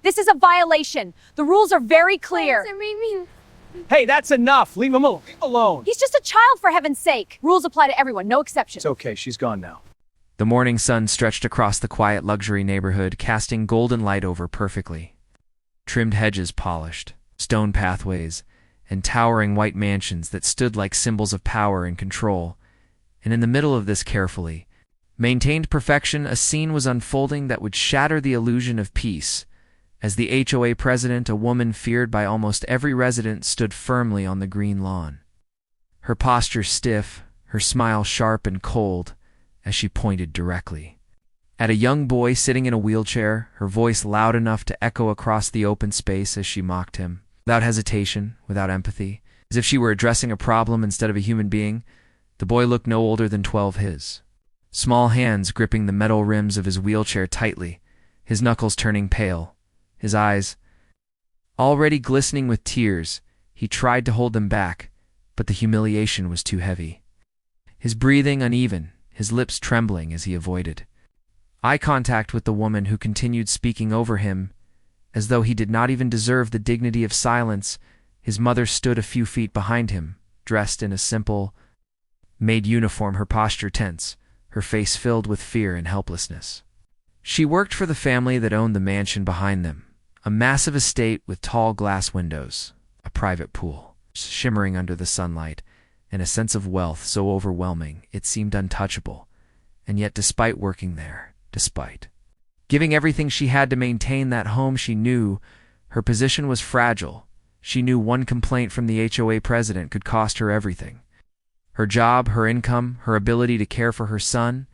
This is a violation. The rules are very clear. Hey, that's enough. Leave him alone. He's just a child, for heaven's sake. Rules apply to everyone, no exceptions. It's okay, she's gone now. The morning sun stretched across the quiet luxury neighborhood, casting golden light over perfectly. Trimmed hedges polished, stone pathways, and towering white mansions that stood like symbols of power and control. And in the middle of this carefully maintained perfection, a scene was unfolding that would shatter the illusion of peace. As the HOA president, a woman feared by almost every resident, stood firmly on the green lawn. Her posture stiff, her smile sharp and cold, as she pointed directly at a young boy sitting in a wheelchair, her voice loud enough to echo across the open space as she mocked him. Without hesitation, without empathy, as if she were addressing a problem instead of a human being, the boy looked no older than 12, his small hands gripping the metal rims of his wheelchair tightly, his knuckles turning pale, his eyes already glistening with tears. He tried to hold them back, but the humiliation was too heavy. His breathing uneven, his lips trembling as he avoided eye contact with the woman who continued speaking over him, as though he did not even deserve the dignity of silence. His mother stood a few feet behind him, dressed in a simple maid uniform, her posture tense, her face filled with fear and helplessness. She worked for the family that owned the mansion behind them, a massive estate with tall glass windows, a private pool shimmering under the sunlight, and a sense of wealth so overwhelming it seemed untouchable. And yet, despite working there, despite giving everything she had to maintain that home, she knew her position was fragile. She knew one complaint from the HOA president could cost her everything. Her job, her income, her ability to care for her son,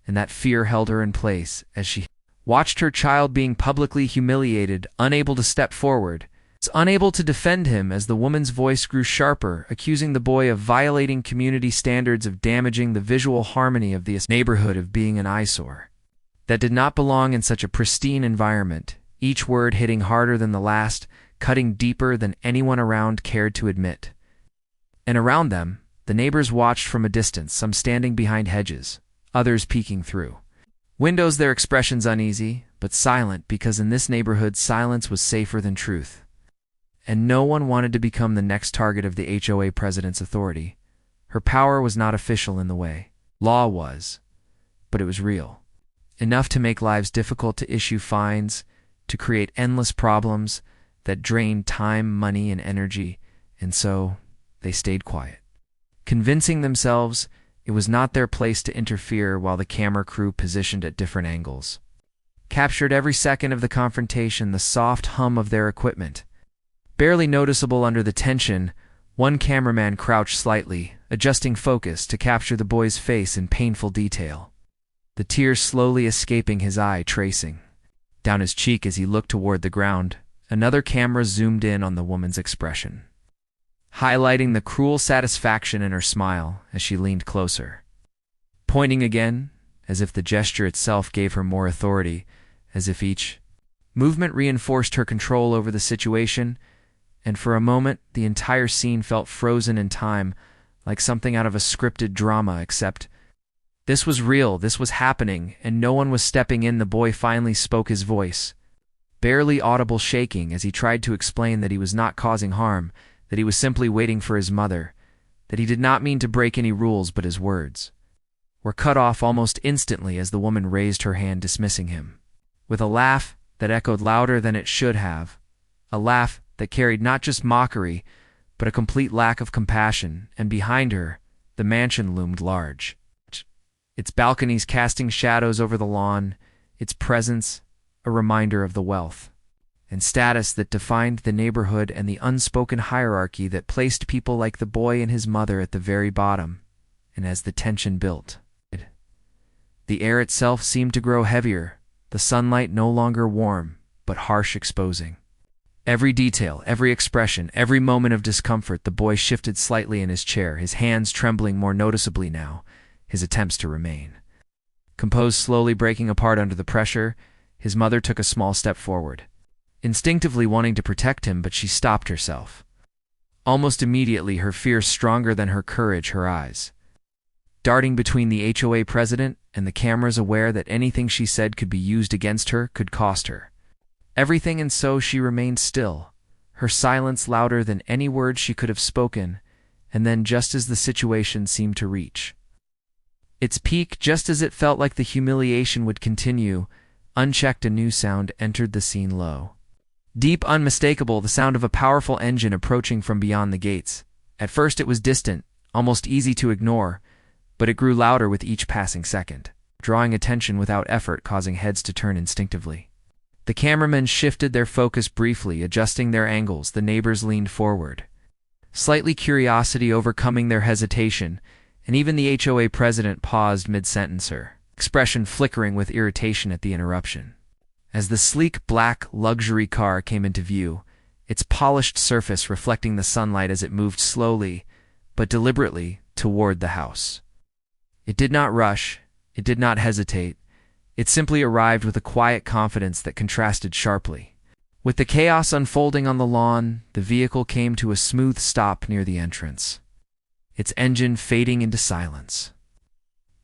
and that fear held her in place as she watched her child being publicly humiliated, unable to step forward, unable to defend him as the woman's voice grew sharper, accusing the boy of violating community standards, of damaging the visual harmony of this neighborhood, of being an eyesore that did not belong in such a pristine environment, each word hitting harder than the last, cutting deeper than anyone around cared to admit. And around them, the neighbors watched from a distance, some standing behind hedges, others peeking through windows, their expressions uneasy, but silent, because in this neighborhood silence was safer than truth. And no one wanted to become the next target of the HOA president's authority. Her power was not official in the way law was, but it was real. Enough to make lives difficult, to issue fines, to create endless problems that drained time, money, and energy. And so they stayed quiet, convincing themselves it was not their place to interfere, while the camera crew, positioned at different angles, captured every second of the confrontation, the soft hum of their equipment barely noticeable under the tension. One cameraman crouched slightly, adjusting focus to capture the boy's face in painful detail, the tears slowly escaping his eye, tracing down his cheek as he looked toward the ground. Another camera zoomed in on the woman's expression, highlighting the cruel satisfaction in her smile as she leaned closer, pointing again, as if the gesture itself gave her more authority, as if each movement reinforced her control over the situation. And for a moment, the entire scene felt frozen in time, like something out of a scripted drama, except this was real, this was happening, and no one was stepping in. The boy finally spoke, his voice barely audible, shaking as he tried to explain that he was not causing harm, that he was simply waiting for his mother, that he did not mean to break any rules. But his words were cut off almost instantly as the woman raised her hand, dismissing him, with a laugh that echoed louder than it should have, a laugh that carried not just mockery, but a complete lack of compassion. And behind her, the mansion loomed large, its balconies casting shadows over the lawn, its presence a reminder of the wealth and status that defined the neighborhood, and the unspoken hierarchy that placed people like the boy and his mother at the very bottom. And as the tension built, the air itself seemed to grow heavier, the sunlight no longer warm, but harsh, exposing every detail, every expression, every moment of discomfort. The boy shifted slightly in his chair, his hands trembling more noticeably now, his attempts to remain composed slowly breaking apart under the pressure. His mother took a small step forward, instinctively wanting to protect him, but she stopped herself. Almost immediately, her fear stronger than her courage, her eyes darting between the HOA president and the cameras, aware that anything she said could be used against her, could cost her Everything, and so she remained still, her silence louder than any words she could have spoken, and then, just as the situation seemed to reach its peak, just as it felt like the humiliation would continue, unchecked, a new sound entered the scene, low, deep, unmistakable, the sound of a powerful engine approaching from beyond the gates. At first it was distant, almost easy to ignore, but it grew louder with each passing second, drawing attention without effort, causing heads to turn instinctively. The cameramen shifted their focus briefly, adjusting their angles. The neighbors leaned forward, slightly curiosity overcoming their hesitation, and even the HOA president paused mid-sentence, her expression flickering with irritation at the interruption. As the sleek black luxury car came into view, its polished surface reflecting the sunlight as it moved slowly but deliberately toward the house. It did not rush, it did not hesitate, it simply arrived with a quiet confidence that contrasted sharply. With the chaos unfolding on the lawn, the vehicle came to a smooth stop near the entrance, its engine fading into silence,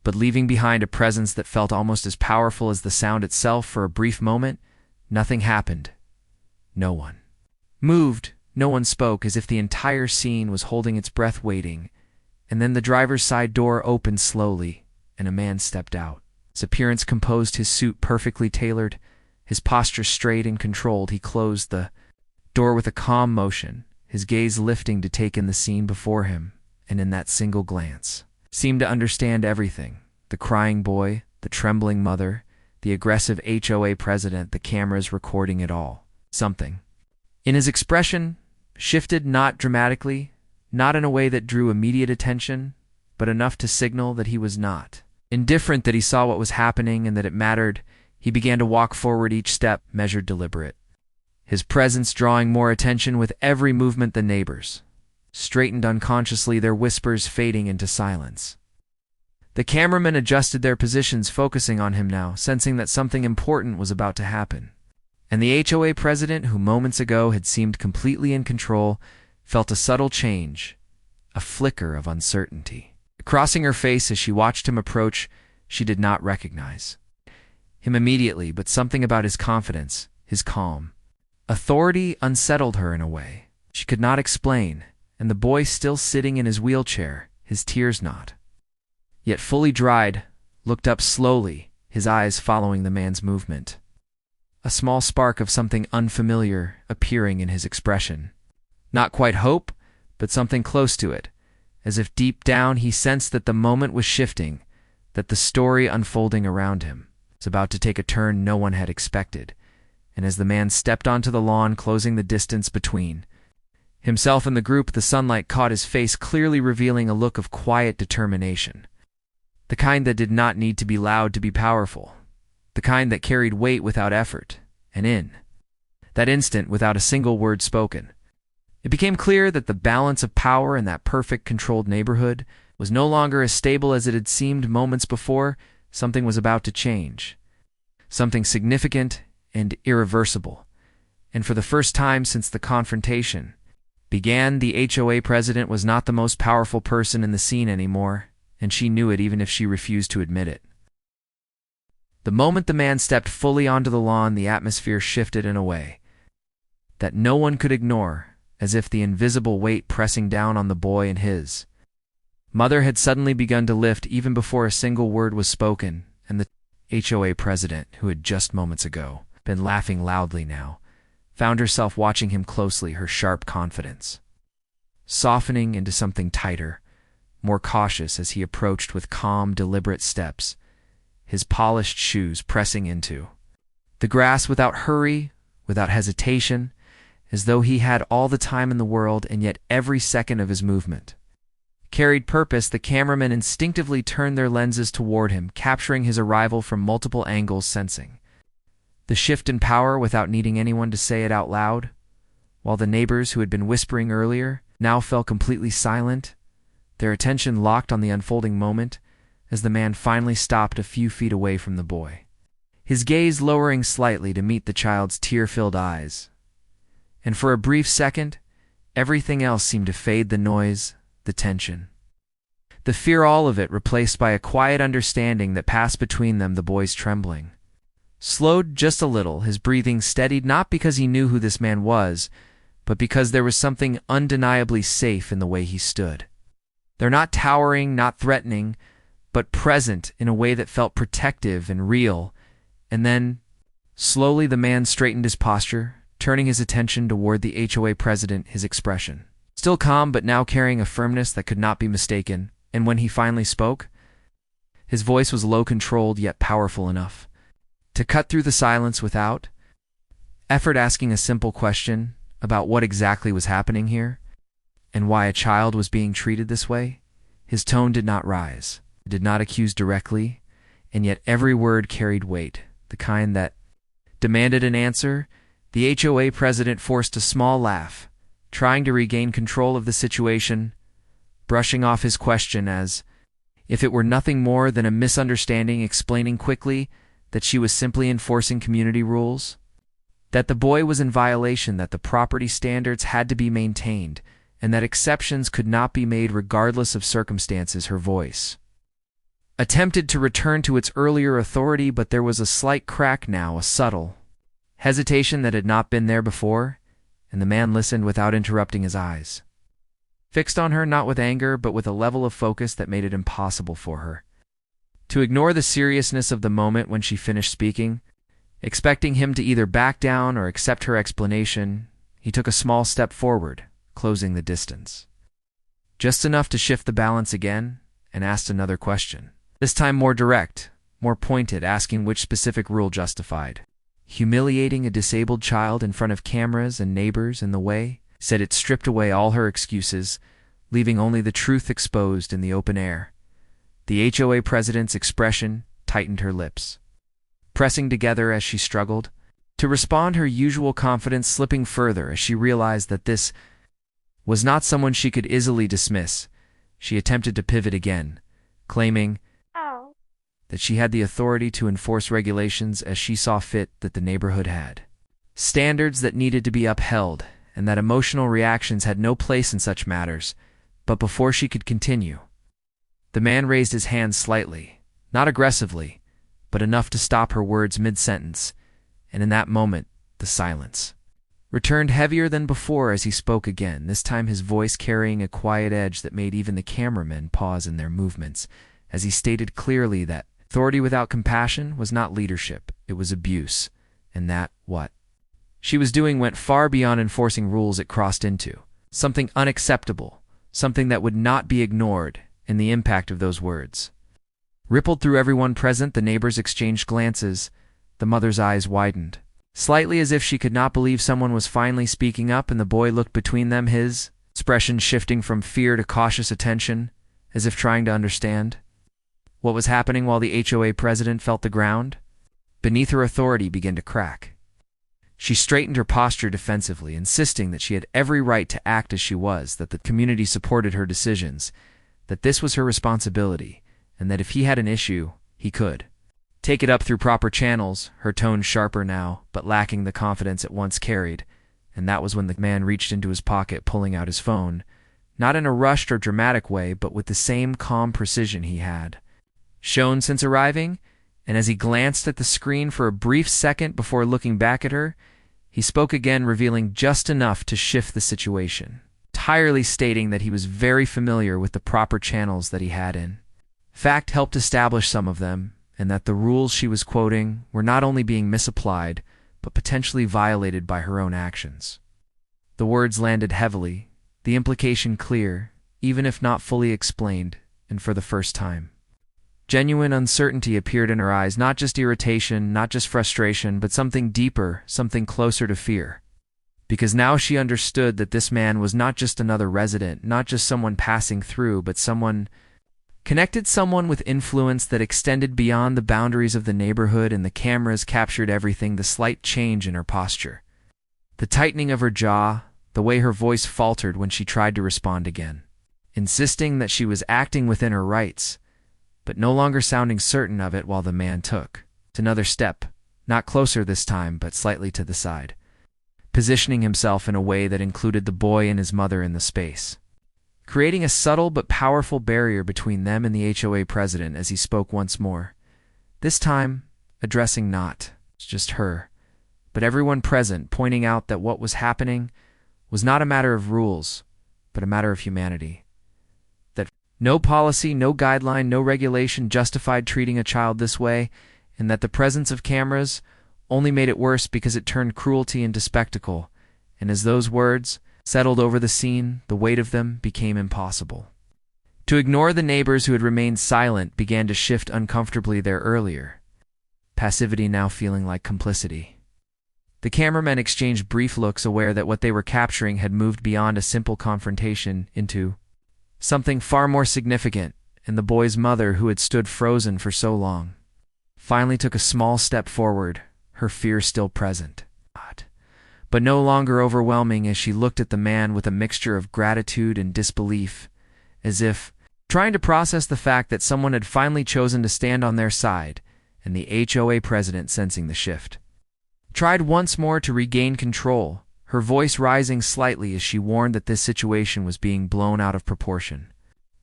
but leaving behind a presence that felt almost as powerful as the sound itself. For a brief moment, nothing happened. No one moved, no one spoke, as if the entire scene was holding its breath, waiting. And then the driver's side door opened slowly, and a man stepped out. His appearance composed, his suit perfectly tailored, his posture straight and controlled. He closed the door with a calm motion, his gaze lifting to take in the scene before him, and in that single glance seemed to understand everything. The crying boy, the trembling mother, the aggressive HOA president, the cameras recording it all. Something in his expression shifted, not dramatically, not in a way that drew immediate attention, but enough to signal that he was not indifferent, that he saw what was happening and that it mattered. He began to walk forward, each step measured, deliberate, his presence drawing more attention with every movement. The neighbors straightened unconsciously, their whispers fading into silence. The cameramen adjusted their positions, focusing on him now, sensing that something important was about to happen. And the HOA president, who moments ago had seemed completely in control, felt a subtle change, a flicker of uncertainty crossing her face as she watched him approach. She did not recognize him immediately, but something about his confidence, his calm authority, unsettled her in a way she could not explain. And the boy, still sitting in his wheelchair, his tears not yet fully dried, looked up slowly, his eyes following the man's movement, a small spark of something unfamiliar appearing in his expression. Not quite hope, but something close to it, as if deep down he sensed that the moment was shifting, that the story unfolding around him was about to take a turn no one had expected. And as the man stepped onto the lawn, closing the distance between himself and the group, the sunlight caught his face, clearly revealing a look of quiet determination, the kind that did not need to be loud to be powerful, the kind that carried weight without effort. And in that instant, without a single word spoken, it became clear that the balance of power in that perfect, controlled neighborhood was no longer as stable as it had seemed moments before. Something was about to change, something significant and irreversible. And for the first time since the confrontation began, the HOA president was not the most powerful person in the scene anymore, and she knew it, even if she refused to admit it. The moment the man stepped fully onto the lawn, the atmosphere shifted in a way that no one could ignore, as if the invisible weight pressing down on the boy and his mother had suddenly begun to lift even before a single word was spoken. And the HOA president, who had just moments ago been laughing loudly, now found herself watching him closely, her sharp confidence softening into something tighter, more cautious, as he approached with calm, deliberate steps, his polished shoes pressing into the grass without hurry, without hesitation, as though he had all the time in the world, and yet every second of his movement carried purpose. The cameramen instinctively turned their lenses toward him, capturing his arrival from multiple angles, sensing the shift in power without needing anyone to say it out loud, while the neighbors, who had been whispering earlier, now fell completely silent, their attention locked on the unfolding moment as the man finally stopped a few feet away from the boy, his gaze lowering slightly to meet the child's tear-filled eyes. And for a brief second, everything else seemed to fade, the noise, the tension, the fear, all of it replaced by a quiet understanding that passed between them. The boy's trembling slowed just a little, his breathing steadied not because he knew who this man was, but because there was something undeniably safe in the way he stood. They're not towering, not threatening, but present in a way that felt protective and real. And then, slowly the man straightened his posture, turning his attention toward the HOA president, his expression still calm but now carrying a firmness that could not be mistaken. And when he finally spoke, his voice was low, controlled, yet powerful enough to cut through the silence without effort, asking a simple question about what exactly was happening here and why a child was being treated this way. His tone did not rise, it did not accuse directly, and yet every word carried weight, the kind that demanded an answer. The HOA president forced a small laugh, trying to regain control of the situation, brushing off his question as if it were nothing more than a misunderstanding, explaining quickly that she was simply enforcing community rules, that the boy was in violation, that the property standards had to be maintained, and that exceptions could not be made regardless of circumstances. Her voice attempted to return to its earlier authority, but there was a slight crack now, a subtle hesitation that had not been there before, and the man listened without interrupting, his eyes fixed on her, not with anger, but with a level of focus that made it impossible for her to ignore the seriousness of the moment. When she finished speaking, expecting him to either back down or accept her explanation, he took a small step forward, closing the distance, just enough to shift the balance again, and asked another question, this time more direct, more pointed, asking which specific rule justified humiliating a disabled child in front of cameras and neighbors in the way. Said it stripped away all her excuses, leaving only the truth exposed in the open air. The HOA president's expression tightened, her lips pressing together as she struggled to respond, her usual confidence slipping further as she realized that this was not someone she could easily dismiss. She attempted to pivot again, claiming that she had the authority to enforce regulations as she saw fit, that the neighborhood had standards that needed to be upheld, and that emotional reactions had no place in such matters. But before she could continue, the man raised his hand slightly, not aggressively, but enough to stop her words mid-sentence, and in that moment, the silence returned heavier than before as he spoke again, this time his voice carrying a quiet edge that made even the cameramen pause in their movements, as he stated clearly that authority without compassion was not leadership, it was abuse, and that what she was doing went far beyond enforcing rules. It crossed into something unacceptable, something that would not be ignored, and the impact of those words rippled through everyone present. The neighbors exchanged glances, the mother's eyes widened slightly as if she could not believe someone was finally speaking up, and the boy looked between them, his expression shifting from fear to cautious attention, as if trying to understand what was happening, while the HOA president felt the ground beneath her authority begin to crack. She straightened her posture defensively, insisting that she had every right to act as she was, that the community supported her decisions, that this was her responsibility, and that if he had an issue, he could take it up through proper channels, her tone sharper now, but lacking the confidence it once carried. And that was when the man reached into his pocket, pulling out his phone, not in a rushed or dramatic way, but with the same calm precision he had shown since arriving. And as he glanced at the screen for a brief second before looking back at her, he spoke again, revealing just enough to shift the situation, entirely stating that he was very familiar with the proper channels that he had in fact helped establish some of them, and that the rules she was quoting were not only being misapplied, but potentially violated by her own actions. The words landed heavily, the implication clear, even if not fully explained, and for the first time, genuine uncertainty appeared in her eyes, not just irritation, not just frustration, but something deeper, something closer to fear. Because now she understood that this man was not just another resident, not just someone passing through, but someone connected, someone with influence that extended beyond the boundaries of the neighborhood. And the cameras captured everything, the slight change in her posture, the tightening of her jaw, the way her voice faltered when she tried to respond again, insisting that she was acting within her rights, but no longer sounding certain of it, while the man took another step, not closer this time, but slightly to the side, positioning himself in a way that included the boy and his mother in the space, creating a subtle but powerful barrier between them and the HOA president. As he spoke once more, this time addressing not It's just her. But everyone present pointing out that what was happening was not a matter of rules, but a matter of humanity. That no policy, no guideline, no regulation justified treating a child this way, and that the presence of cameras only made it worse because it turned cruelty into spectacle, and as those words settled over the scene, the weight of them became impossible. To ignore the neighbors who had remained silent began to shift uncomfortably there earlier, passivity now feeling like complicity. The cameramen exchanged brief looks, aware that what they were capturing had moved beyond a simple confrontation into something far more significant, and the boy's mother, who had stood frozen for so long, finally took a small step forward, her fear still present, but no longer overwhelming, as she looked at the man with a mixture of gratitude and disbelief, as if trying to process the fact that someone had finally chosen to stand on their side, and the HOA president, sensing the shift, tried once more to regain control, her voice rising slightly as she warned that this situation was being blown out of proportion,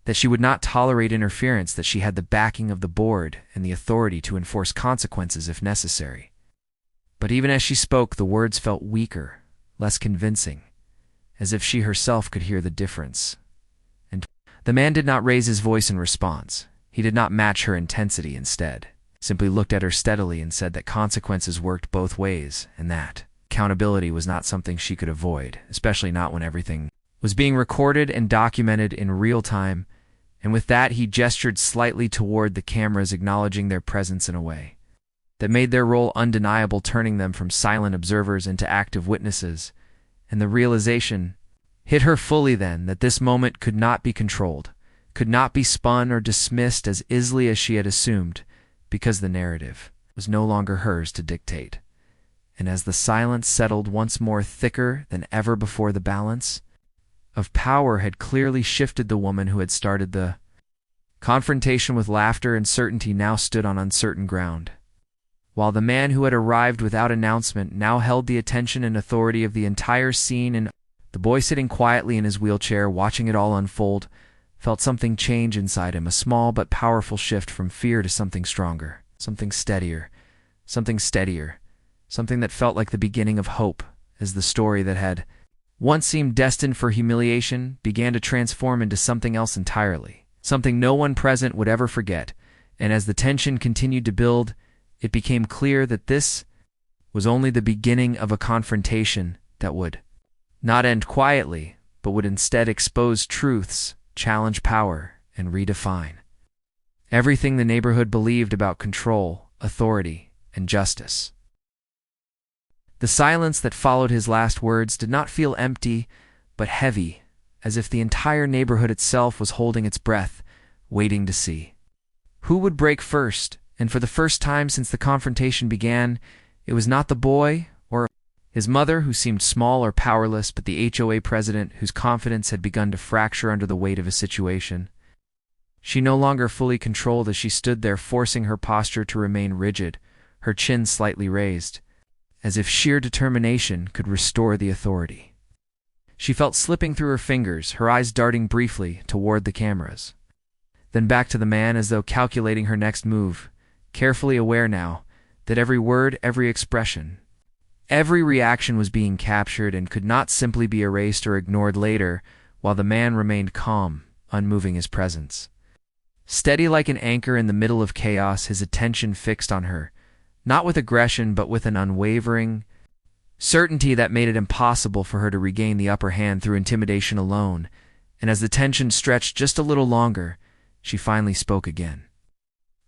that she would not tolerate interference, that she had the backing of the board and the authority to enforce consequences if necessary. But even as she spoke, the words felt weaker, less convincing, as if she herself could hear the difference. And the man did not raise his voice in response. He did not match her intensity. Instead, simply looked at her steadily and said that consequences worked both ways, and that accountability was not something she could avoid, especially not when everything was being recorded and documented in real time. And with that, he gestured slightly toward the cameras, acknowledging their presence in a way that made their role undeniable, turning them from silent observers into active witnesses. And the realization hit her fully then that this moment could not be controlled, could not be spun or dismissed as easily as she had assumed, because the narrative was no longer hers to dictate. And as the silence settled once more thicker than ever before, the balance of power had clearly shifted. The woman who had started the confrontation with laughter and certainty now stood on uncertain ground, while the man who had arrived without announcement now held the attention and authority of the entire scene. And the boy, sitting quietly in his wheelchair, watching it all unfold, felt something change inside him, a small but powerful shift from fear to something stronger, something steadier, something that felt like the beginning of hope, as the story that had once seemed destined for humiliation began to transform into something else entirely, something no one present would ever forget. And as the tension continued to build, it became clear that this was only the beginning of a confrontation that would not end quietly, but would instead expose truths, challenge power, and redefine everything the neighborhood believed about control, authority, and justice. The silence that followed his last words did not feel empty, but heavy, as if the entire neighborhood itself was holding its breath, waiting to see who would break first. And for the first time since the confrontation began, it was not the boy or his mother who seemed small or powerless, but the HOA president, whose confidence had begun to fracture under the weight of a situation she no longer fully controlled, as she stood there, forcing her posture to remain rigid, her chin slightly raised, as if sheer determination could restore the authority she felt slipping through her fingers, her eyes darting briefly toward the cameras, then back to the man, as though calculating her next move, carefully aware now that every word, every expression, every reaction was being captured and could not simply be erased or ignored later, while the man remained calm, unmoving, his presence steady like an anchor in the middle of chaos, his attention fixed on her, not with aggression but with an unwavering certainty that made it impossible for her to regain the upper hand through intimidation alone. And as the tension stretched just a little longer, she finally spoke again,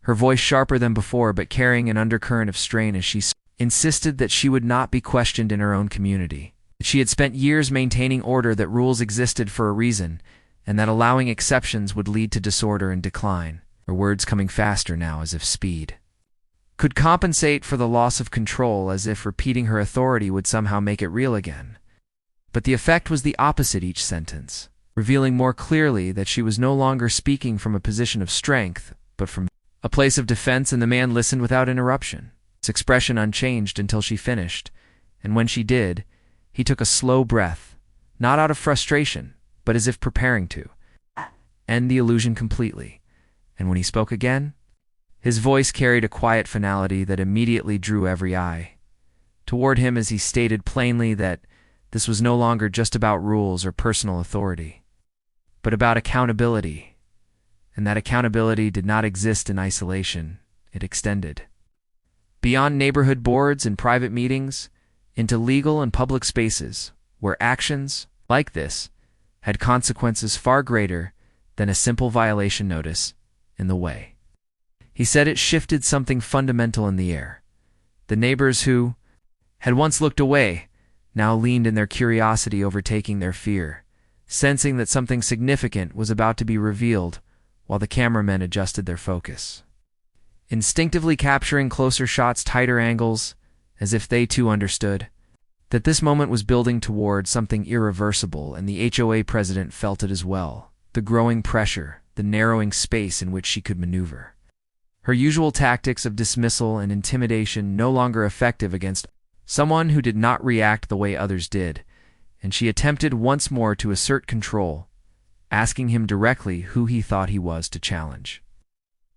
her voice sharper than before but carrying an undercurrent of strain, as she insisted that she would not be questioned in her own community. She had spent years maintaining order, that rules existed for a reason, and that allowing exceptions would lead to disorder and decline. Her words coming faster now, as if speed could compensate for the loss of control, as if repeating her authority would somehow make it real again. But the effect was the opposite each sentence, revealing more clearly that she was no longer speaking from a position of strength, but from a place of defense. And the man listened without interruption, his expression unchanged until she finished, and when she did, he took a slow breath, not out of frustration, but as if preparing to end the illusion completely. And when he spoke again, His voice carried a quiet finality that immediately drew every eye toward him as he stated plainly that this was no longer just about rules or personal authority, but about accountability, and that accountability did not exist in isolation. It extended beyond neighborhood boards and private meetings into legal and public spaces where actions like this had consequences far greater than a simple violation notice in the way. He said it shifted something fundamental in the air. The neighbors who had once looked away now leaned in their curiosity overtaking their fear, sensing that something significant was about to be revealed while the cameramen adjusted their focus, instinctively capturing closer shots, tighter angles, as if they too understood that this moment was building toward something irreversible, and the HOA president felt it as well, the growing pressure, the narrowing space in which she could maneuver. Her usual tactics of dismissal and intimidation no longer effective against someone who did not react the way others did, and she attempted once more to assert control, asking him directly who he thought he was to challenge.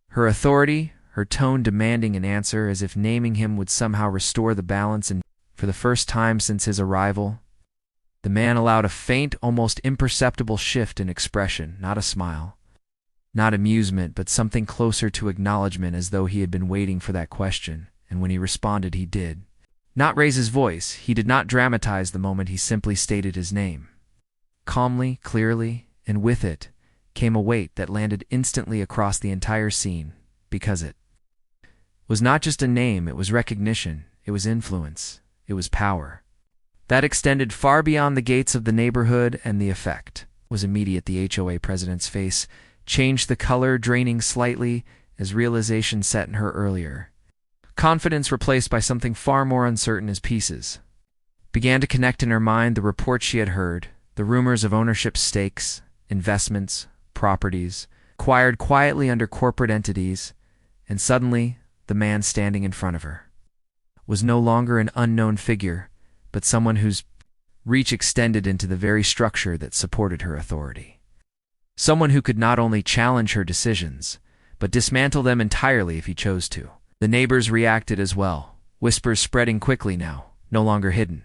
Her authority, her tone demanding an answer as if naming him would somehow restore the balance, and for the first time since his arrival, the man allowed a faint, almost imperceptible shift in expression, not a smile, not amusement, but something closer to acknowledgement, as though he had been waiting for that question, and when he responded he did not raise his voice, he did not dramatize the moment, he simply stated his name. Calmly, clearly, and with it came a weight that landed instantly across the entire scene, because it was not just a name, it was recognition, it was influence, it was power. That extended far beyond the gates of the neighborhood, and the effect was immediate. The HOA president's face changed the color, draining slightly as realization set in her earlier confidence, replaced by something far more uncertain, as pieces began to connect in her mind. The reports she had heard, the rumors of ownership stakes, investments, properties, acquired quietly under corporate entities, and suddenly the man standing in front of her was no longer an unknown figure, but someone whose reach extended into the very structure that supported her authority. Someone who could not only challenge her decisions, but dismantle them entirely if he chose to. The neighbors reacted as well, whispers spreading quickly now, no longer hidden,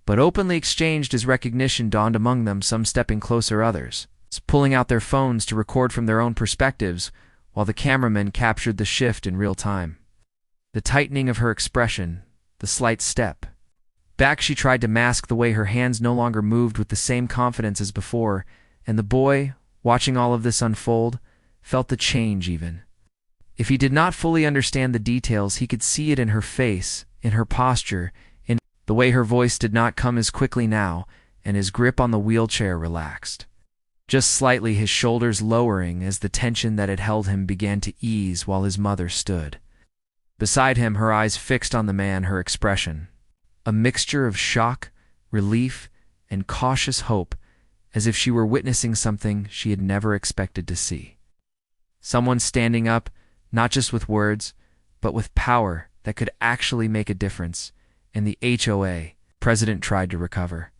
but openly exchanged as recognition dawned among them, some stepping closer, others pulling out their phones to record from their own perspectives, while the cameramen captured the shift in real time. The tightening of her expression, the slight step back she tried to mask, the way her hands no longer moved with the same confidence as before, and the boy, watching all of this unfold, felt the change even. If he did not fully understand the details, he could see it in her face, in her posture, in the way her voice did not come as quickly now, and his grip on the wheelchair relaxed just slightly, his shoulders lowering as the tension that had held him began to ease, while his mother stood beside him, her eyes fixed on the man, her expression a mixture of shock, relief, and cautious hope, as if she were witnessing something she had never expected to see. Someone standing up, not just with words, but with power that could actually make a difference, and the HOA president tried to recover,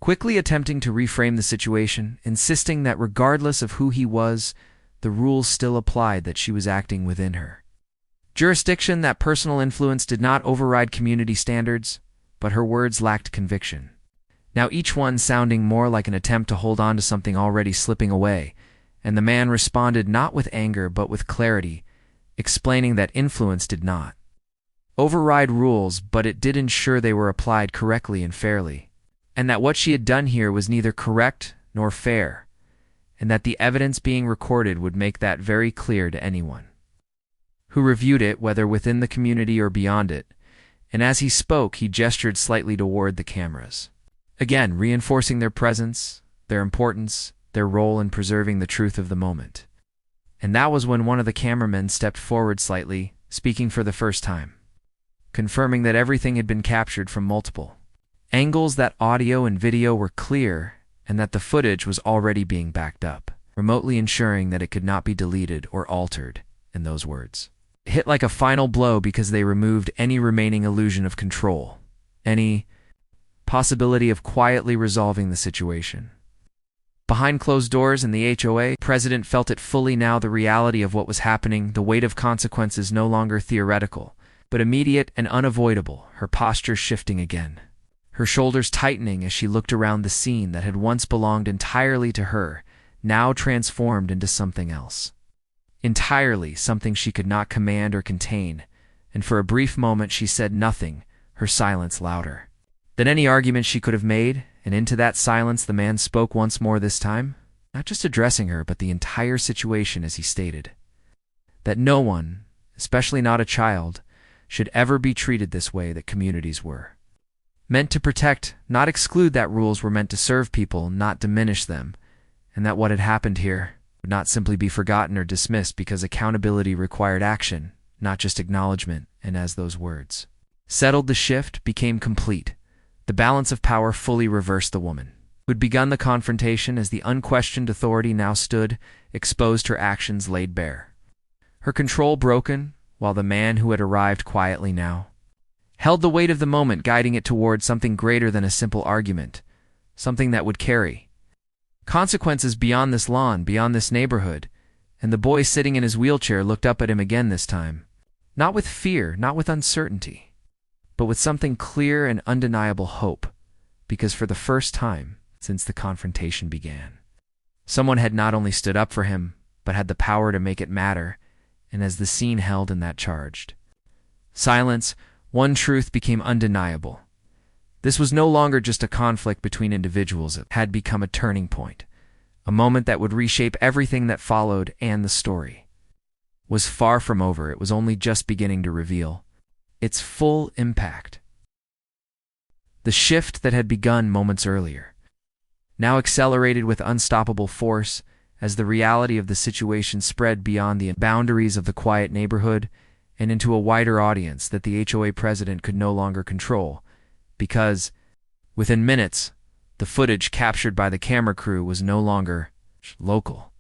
quickly attempting to reframe the situation, insisting that regardless of who he was, the rules still applied, that she was acting within her jurisdiction, that personal influence did not override community standards, but her words lacked conviction, now each one sounding more like an attempt to hold on to something already slipping away, and the man responded not with anger but with clarity, explaining that influence did not override rules, but it did ensure they were applied correctly and fairly, and that what she had done here was neither correct nor fair, and that the evidence being recorded would make that very clear to anyone who reviewed it, whether within the community or beyond it. And as he spoke, he gestured slightly toward the cameras, again reinforcing their presence, their importance, their role in preserving the truth of the moment. And that was when one of the cameramen stepped forward slightly, speaking for the first time, confirming that everything had been captured from multiple angles, that audio and video were clear, and that the footage was already being backed up, remotely ensuring that it could not be deleted or altered. In those words hit like a final blow, because they removed any remaining illusion of control, any possibility of quietly resolving the situation. Behind closed doors in the HOA, president felt it fully now, the reality of what was happening, the weight of consequences no longer theoretical, but immediate and unavoidable, her posture shifting again. Her shoulders tightening as she looked around the scene that had once belonged entirely to her, now transformed into something else. Entirely something she could not command or contain, and for a brief moment she said nothing, her silence louder than any argument she could have made, and into that silence the man spoke once more, this time, not just addressing her, but the entire situation, as he stated that no one, especially not a child, should ever be treated this way, that communities were meant to protect, not exclude, that rules were meant to serve people, not diminish them, and that what had happened here would not simply be forgotten or dismissed because accountability required action, not just acknowledgement. And as those words settled, the shift became complete. The balance of power fully reversed. The woman who had begun the confrontation as the unquestioned authority now stood, exposed, her actions laid bare, her control broken, while the man who had arrived quietly now held the weight of the moment, guiding it toward something greater than a simple argument, something that would carry consequences beyond this lawn, beyond this neighborhood. And the boy sitting in his wheelchair looked up at him again, this time, not with fear, not with uncertainty, but with something clear and undeniable hope, because for the first time since the confrontation began, someone had not only stood up for him, but had the power to make it matter. And as the scene held in that charged silence, one truth became undeniable. This was no longer just a conflict between individuals. It had become a turning point, a moment that would reshape everything that followed, and the story was far from over. It was only just beginning to reveal its full impact. The shift that had begun moments earlier now accelerated with unstoppable force as the reality of the situation spread beyond the boundaries of the quiet neighborhood and into a wider audience that the HOA president could no longer control, because within minutes, the footage captured by the camera crew was no longer local.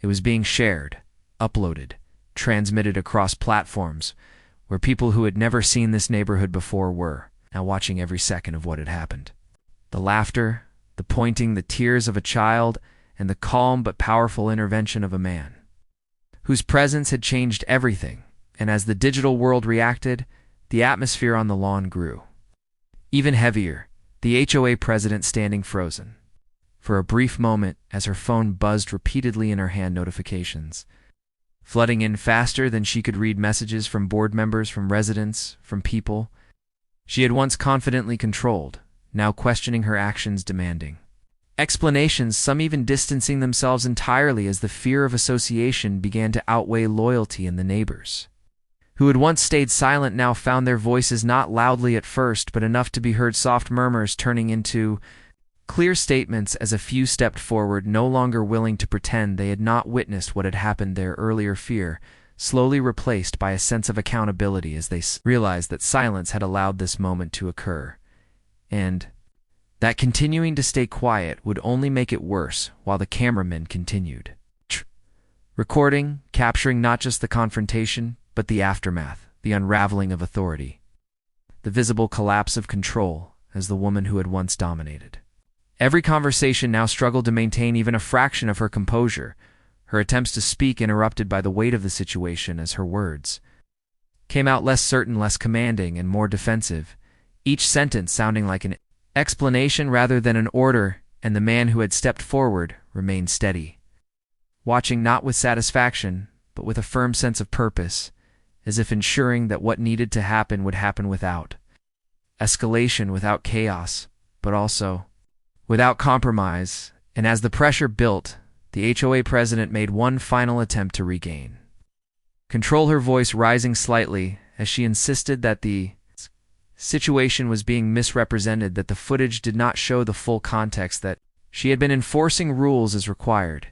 It was being shared, uploaded, transmitted across platforms where people who had never seen this neighborhood before were now watching every second of what had happened. The laughter, the pointing, the tears of a child, and the calm but powerful intervention of a man whose presence had changed everything. And as the digital world reacted, the atmosphere on the lawn grew even heavier, the HOA president standing frozen for a brief moment as her phone buzzed repeatedly in her hand, notifications flooding in faster than she could read, messages from board members, from residents, from people she had once confidently controlled, now questioning her actions, demanding explanations, some even distancing themselves entirely as the fear of association began to outweigh loyalty in the neighbors who had once stayed silent now found their voices not loudly at first, but enough to be heard, soft murmurs turning into clear statements as a few stepped forward, no longer willing to pretend they had not witnessed what had happened. Their earlier fear slowly replaced by a sense of accountability as they realized that silence had allowed this moment to occur, and that continuing to stay quiet would only make it worse while the cameramen continued recording, capturing not just the confrontation, but the aftermath, the unraveling of authority, the visible collapse of control as the woman who had once dominated every conversation now struggled to maintain even a fraction of her composure, her attempts to speak interrupted by the weight of the situation as her words came out less certain, less commanding, and more defensive, each sentence sounding like an explanation rather than an order. And the man who had stepped forward remained steady, watching not with satisfaction, but with a firm sense of purpose, as if ensuring that what needed to happen would happen without escalation, without chaos, but also without compromise. And as the pressure built, the HOA president made one final attempt to regain control, her voice rising slightly as she insisted that the situation was being misrepresented, that the footage did not show the full context, that she had been enforcing rules as required.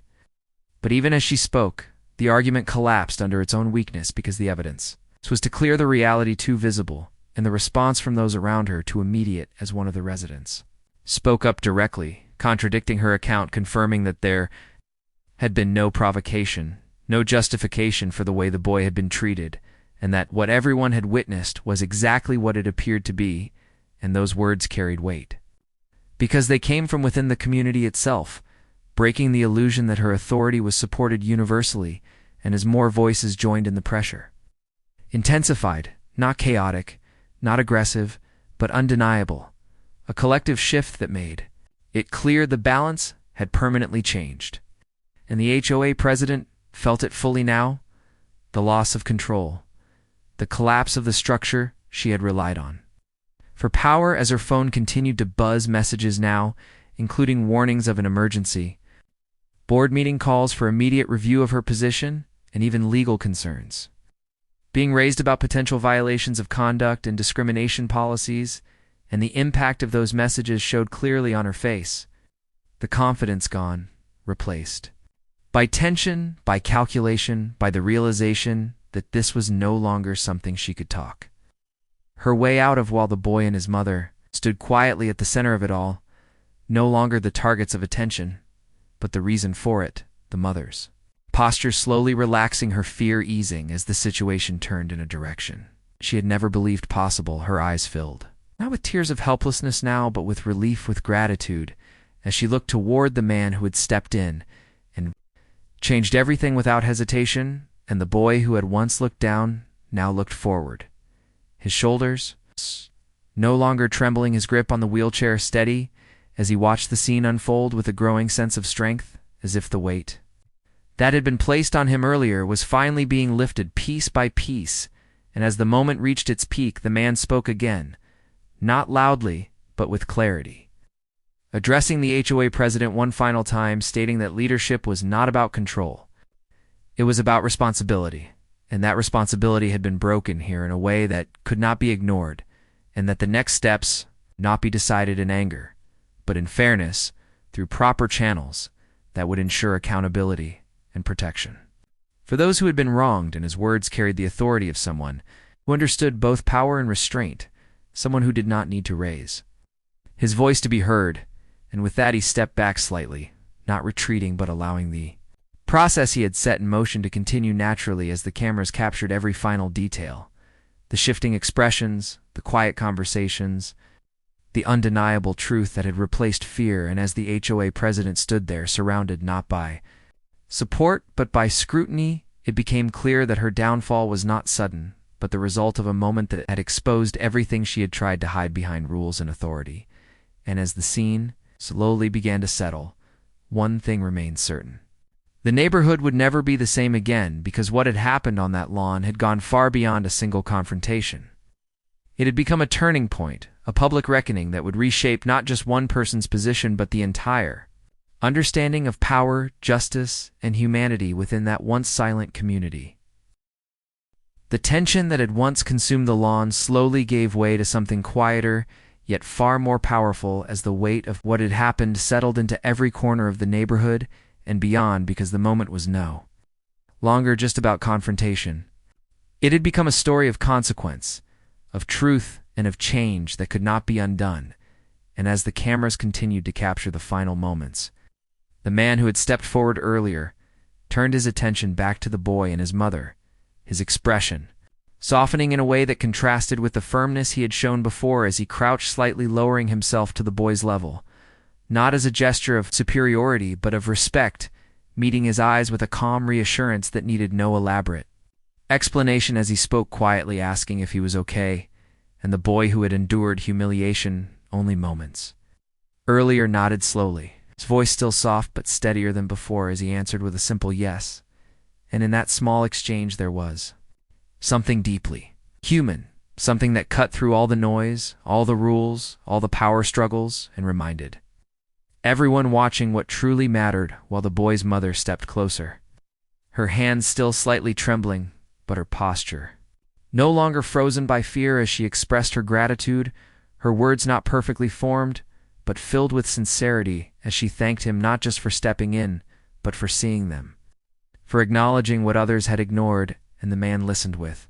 But even as she spoke, the argument collapsed under its own weakness because the evidence was to clear the reality too visible, and the response from those around her too immediate as one of the residents spoke up directly, contradicting her account, confirming that there had been no provocation, no justification for the way the boy had been treated, and that what everyone had witnessed was exactly what it appeared to be. And those words carried weight because they came from within the community itself, breaking the illusion that her authority was supported universally and as more voices joined in the pressure. Intensified, not chaotic, not aggressive, but undeniable. A collective shift that made it clear the balance had permanently changed. And the HOA president felt it fully now, the loss of control, the collapse of the structure she had relied on. For power, as her phone continued to buzz messages now, including warnings of an emergency, board meeting calls for immediate review of her position, and even legal concerns being raised about potential violations of conduct and discrimination policies, and the impact of those messages showed clearly on her face. The confidence gone, replaced by tension, by calculation, by the realization that this was no longer something she could talk her way out of, while the boy and his mother stood quietly at the center of it all, no longer the targets of attention, but the reason for it, the mother's posture slowly relaxing, her fear easing as the situation turned in a direction she had never believed possible. Her eyes filled, not with tears of helplessness now, but with relief, with gratitude, as she looked toward the man who had stepped in and changed everything without hesitation, and the boy who had once looked down now looked forward, his shoulders no longer trembling, his grip on the wheelchair steady as he watched the scene unfold with a growing sense of strength, as if the weight that had been placed on him earlier was finally being lifted piece by piece. And as the moment reached its peak, the man spoke again, not loudly, but with clarity, addressing the HOA president one final time, stating that leadership was not about control. It was about responsibility, and that responsibility had been broken here in a way that could not be ignored, and that the next steps not be decided in anger, but in fairness, through proper channels that would ensure accountability and protection for those who had been wronged. And his words carried the authority of someone who understood both power and restraint, someone who did not need to raise his voice to be heard. And with that, he stepped back slightly, not retreating but allowing the process he had set in motion to continue naturally as the cameras captured every final detail, the shifting expressions, the quiet conversations, the undeniable truth that had replaced fear. And as the HOA president stood there, surrounded not by support but by scrutiny, it became clear that her downfall was not sudden, but the result of a moment that had exposed everything she had tried to hide behind rules and authority. And as the scene slowly began to settle, one thing remained certain. The neighborhood would never be the same again, because what had happened on that lawn had gone far beyond a single confrontation. It had become a turning point, a public reckoning that would reshape not just one person's position but the entire understanding of power, justice, and humanity within that once silent community. The tension that had once consumed the lawn slowly gave way to something quieter, yet far more powerful, as the weight of what had happened settled into every corner of the neighborhood and beyond, because the moment was no longer just about confrontation. It had become a story of consequence, of truth, and of change that could not be undone. And as the cameras continued to capture the final moments, the man who had stepped forward earlier turned his attention back to the boy and his mother, his expression softening in a way that contrasted with the firmness he had shown before as he crouched, slightly lowering himself to the boy's level, not as a gesture of superiority but of respect, meeting his eyes with a calm reassurance that needed no elaborate explanation as he spoke quietly, asking if he was okay. And the boy, who had endured humiliation only moments earlier, nodded slowly, his voice still soft but steadier than before, as he answered with a simple yes. And in that small exchange there was something deeply human, something that cut through all the noise, all the rules, all the power struggles, and reminded everyone watching what truly mattered. While the boy's mother stepped closer, her hands still slightly trembling, but her posture no longer frozen by fear, as she expressed her gratitude, her words not perfectly formed, but filled with sincerity, as she thanked him not just for stepping in, but for seeing them, for acknowledging what others had ignored. And the man listened with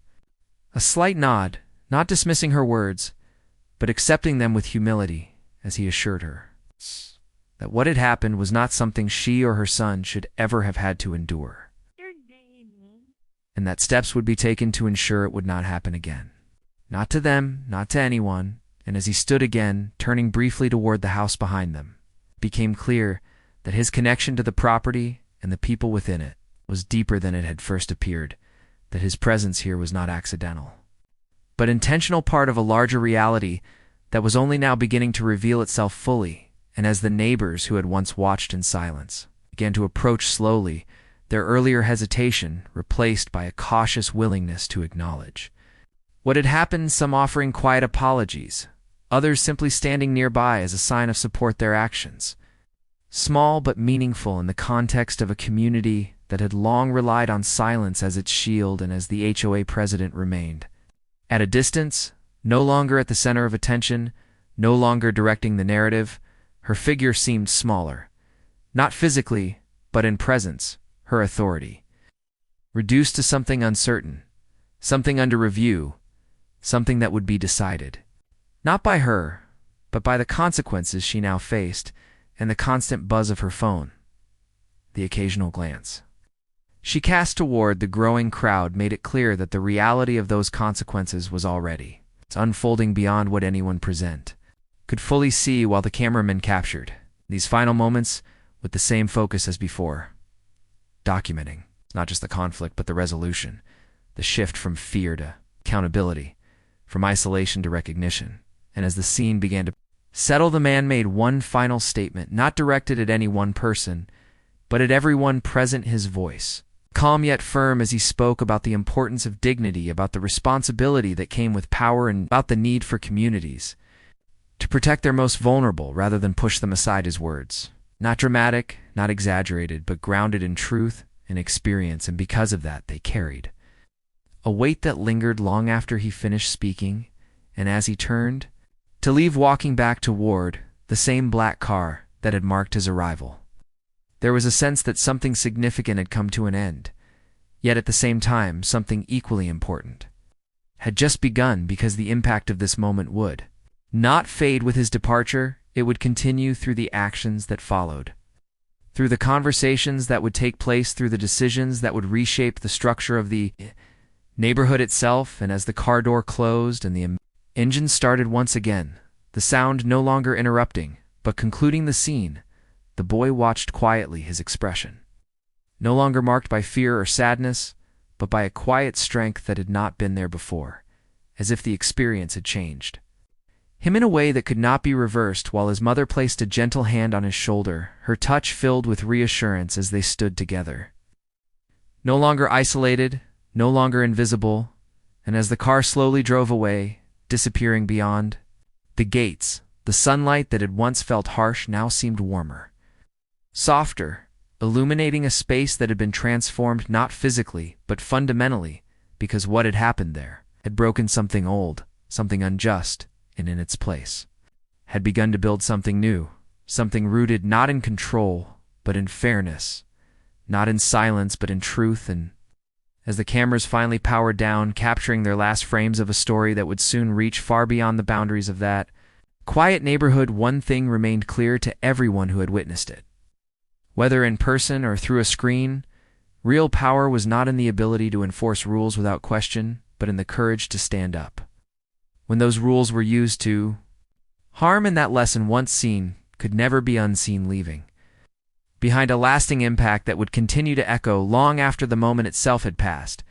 a slight nod, not dismissing her words, but accepting them with humility, as he assured her that what had happened was not something she or her son should ever have had to endure, and that steps would be taken to ensure it would not happen again. Not to them, not to anyone. And as he stood again, turning briefly toward the house behind them, it became clear that his connection to the property and the people within it was deeper than it had first appeared, that his presence here was not accidental, but intentional, part of a larger reality that was only now beginning to reveal itself fully. And as the neighbors who had once watched in silence began to approach slowly, their earlier hesitation replaced by a cautious willingness to acknowledge what had happened, some offering quiet apologies, others simply standing nearby as a sign of support their actions. Small but meaningful in the context of a community that had long relied on silence as its shield, and as the HOA president remained at a distance, no longer at the center of attention, no longer directing the narrative, her figure seemed smaller, not physically, but in presence, her authority reduced to something uncertain, something under review, something that would be decided, not by her, but by the consequences she now faced, and the constant buzz of her phone, the occasional glance she cast toward the growing crowd made it clear that the reality of those consequences was already unfolding beyond what anyone present could fully see, while the cameraman captured these final moments with the same focus as before, documenting not just the conflict but the resolution, the shift from fear to accountability, from isolation to recognition. And as the scene began to settle, the man made one final statement, not directed at any one person, but at everyone present, his voice calm yet firm as he spoke about the importance of dignity, about the responsibility that came with power, and about the need for communities to protect their most vulnerable rather than push them aside. His words, not dramatic, not exaggerated, but grounded in truth and experience, and because of that they carried a weight that lingered long after he finished speaking. And as he turned to leave, walking back toward the same black car that had marked his arrival, there was a sense that something significant had come to an end, yet at the same time something equally important had just begun, because the impact of this moment would not fade with his departure. It would continue through the actions that followed, through the conversations that would take place, through the decisions that would reshape the structure of the neighborhood itself. And as the car door closed and the engine started once again, the sound no longer interrupting but concluding the scene, the boy watched quietly, his expression no longer marked by fear or sadness, but by a quiet strength that had not been there before, as if the experience had changed him in a way that could not be reversed. While his mother placed a gentle hand on his shoulder, her touch filled with reassurance as they stood together, no longer isolated, no longer invisible. And as the car slowly drove away, disappearing beyond the gates, the sunlight that had once felt harsh now seemed warmer, softer, illuminating a space that had been transformed not physically but fundamentally, because what had happened there had broken something old, something unjust, and in its place had begun to build something new, something rooted not in control but in fairness, not in silence but in truth. And as the cameras finally powered down, capturing their last frames of a story that would soon reach far beyond the boundaries of that quiet neighborhood, one thing remained clear to everyone who had witnessed it. Whether in person or through a screen, real power was not in the ability to enforce rules without question, but in the courage to stand up when those rules were used to harm. And that lesson, once seen, could never be unseen, leaving behind a lasting impact that would continue to echo long after the moment itself had passed.